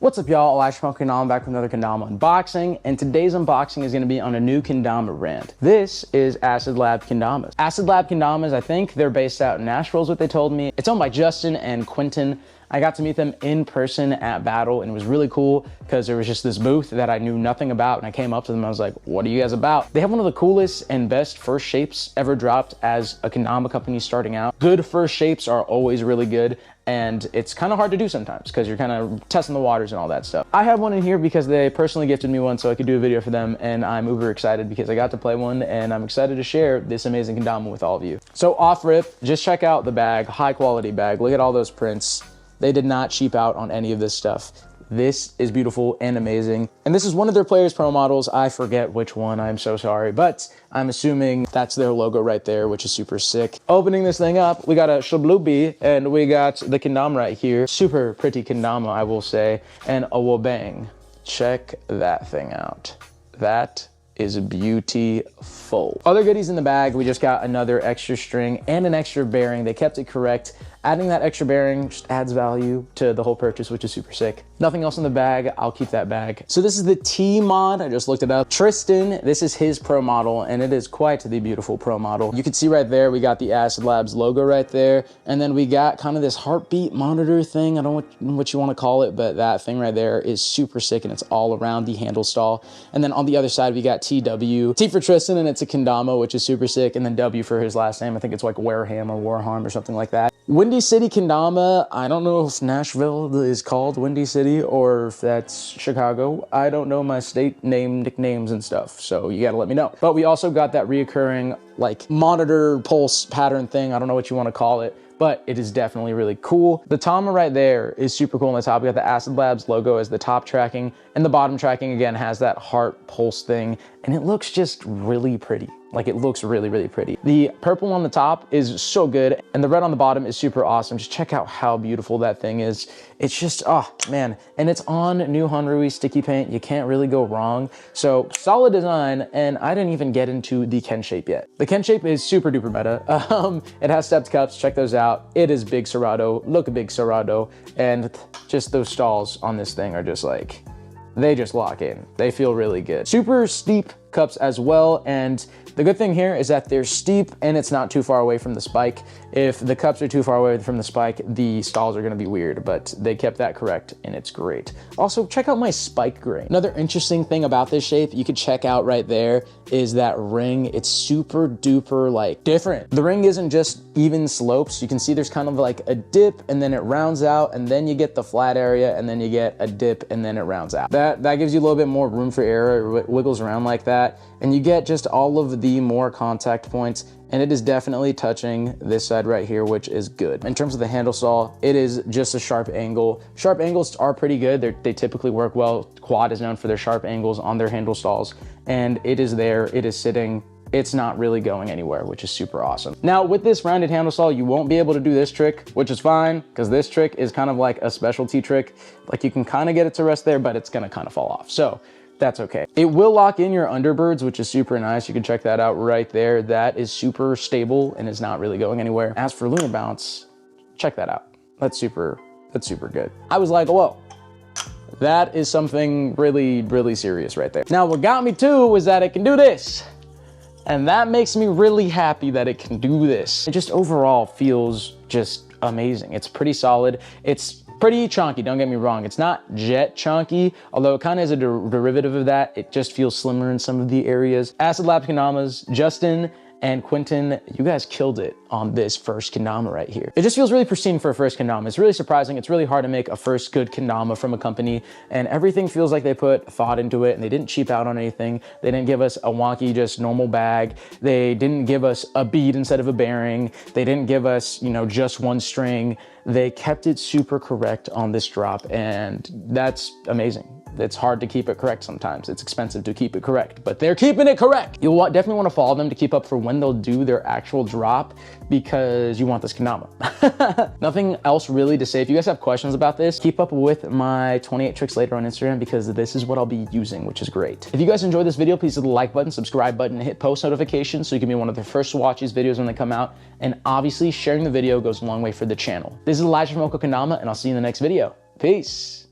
What's up, y'all? Kendama back with another Kendama unboxing, and today's unboxing is going to be on a new Kendama brand. This is Acid Lab Kendamas. Acid Lab Kendamas, I think they're based out in Nashville is what they told me. It's owned by Justin and Quentin. I got to meet them in person at Battle, and it was really cool because there was just this booth that I knew nothing about, and I came up to them and I was like, what are you guys about? They have one of the coolest and best first shapes ever dropped as a Kendama company starting out. Good first shapes are always really good, and it's kind of hard to do sometimes because you're kind of testing the waters and all that stuff. I have one in here because they personally gifted me one so I could do a video for them, and I'm uber excited because I got to play one, and I'm excited to share this amazing Kendama with all of you. So off rip, just check out the bag, high quality bag. Look at all those prints. They did not cheap out on any of this stuff. This is beautiful and amazing. And this is one of their Players Pro models. I forget which one, I'm so sorry, but I'm assuming that's their logo right there, which is super sick. Opening this thing up, we got a Shablubi, and we got the Kendama right here. Super pretty Kendama, I will say, and a Wabang. Check that thing out. That is beautiful. Other goodies in the bag, we just got another extra string and an extra bearing. They kept it correct. Adding that extra bearing just adds value to the whole purchase, which is super sick. Nothing else in the bag, I'll keep that bag. So this is the T mod, I just looked it up. Tristan, this is his pro model, and it is quite the beautiful pro model. You can see right there, we got the Acid Labs logo right there, and then we got kind of this heartbeat monitor thing, I don't know what you wanna call it, but that thing right there is super sick, and it's all around the handle stall. And then on the other side, we got TW. T for Tristan, and it's a Kendama, which is super sick, and then W for his last name. I think it's like Wareham or Warharm or something like that. Windy City Kendama, I don't know if Nashville is called Windy City or if that's Chicago. I don't know my state name nicknames and stuff, so you gotta let me know. But we also got that reoccurring like monitor pulse pattern thing. I don't know what you wanna call it, but it is definitely really cool. The Tama right there is super cool on the top. We got the Acid Labs logo as the top tracking, and the bottom tracking again has that heart pulse thing, and it looks just really pretty. Like, it looks really, really pretty. The purple on the top is so good, and the red on the bottom is super awesome. Just check out how beautiful that thing is. It's just, oh man. And it's on new Honrui sticky paint. You can't really go wrong. So solid design, and I didn't even get into the Ken shape yet. The Ken shape is super duper meta. It has stepped cups, check those out. It is big Serrato, look a big Serrato, and just those stalls on this thing are just like, they just lock in. They feel really good. Super steep cups as well, and the good thing here is that they're steep and it's not too far away from the spike. If the cups are too far away from the spike, the stalls are gonna be weird, but they kept that correct and it's great. Also, check out my spike grain. Another interesting thing about this shape you could check out right there is that ring. It's super duper like different. The ring isn't just even slopes. You can see there's kind of like a dip and then it rounds out, and then you get the flat area, and then you get a dip and then it rounds out. That gives you a little bit more room for error. It wiggles around like that, and you get just all of the more contact points, and it is definitely touching this side right here, which is good. In terms of the handle saw, it is just a sharp angle. Sharp angles are pretty good. They typically work well. Quad is known for their sharp angles on their handle stalls, and it is there, it is sitting. It's not really going anywhere, which is super awesome. Now with this rounded handle saw, you won't be able to do this trick, which is fine, because this trick is kind of like a specialty trick. Like, you can kind of get it to rest there, but it's gonna kind of fall off. So that's okay. It will lock in your underbirds, which is super nice. You can check that out right there. That is super stable and is not really going anywhere. As for lunar bounce, check that out. That's super good. I was like, whoa, that is something really, really serious right there. Now, what got me too was that it can do this. And that makes me really happy that it can do this. It just overall feels just amazing. It's pretty solid. It's pretty chunky, don't get me wrong. It's not jet chunky, although it kind of is a derivative of that. It just feels slimmer in some of the areas. Acid Lab Kendamas, Justin and Quentin, you guys killed it on this first Kendama right here. It just feels really pristine for a first Kendama. It's really surprising. It's really hard to make a first good Kendama from a company, and everything feels like they put thought into it, and they didn't cheap out on anything. They didn't give us a wonky, just normal bag. They didn't give us a bead instead of a bearing. They didn't give us, you know, just one string. They kept it super correct on this drop, and that's amazing. It's hard to keep it correct sometimes. It's expensive to keep it correct, but they're keeping it correct. You'll definitely want to follow them to keep up for when they'll do their actual drop, because you want this Kendama. Nothing else really to say. If you guys have questions about this, keep up with my 28 tricks later on Instagram, because this is what I'll be using, which is great. If you guys enjoyed this video, please hit the like button, subscribe button, and hit post notifications so you can be one of the first to watch these videos when they come out. And obviously, sharing the video goes a long way for the channel. This is Elijah from Kendama, and I'll see you in the next video. Peace.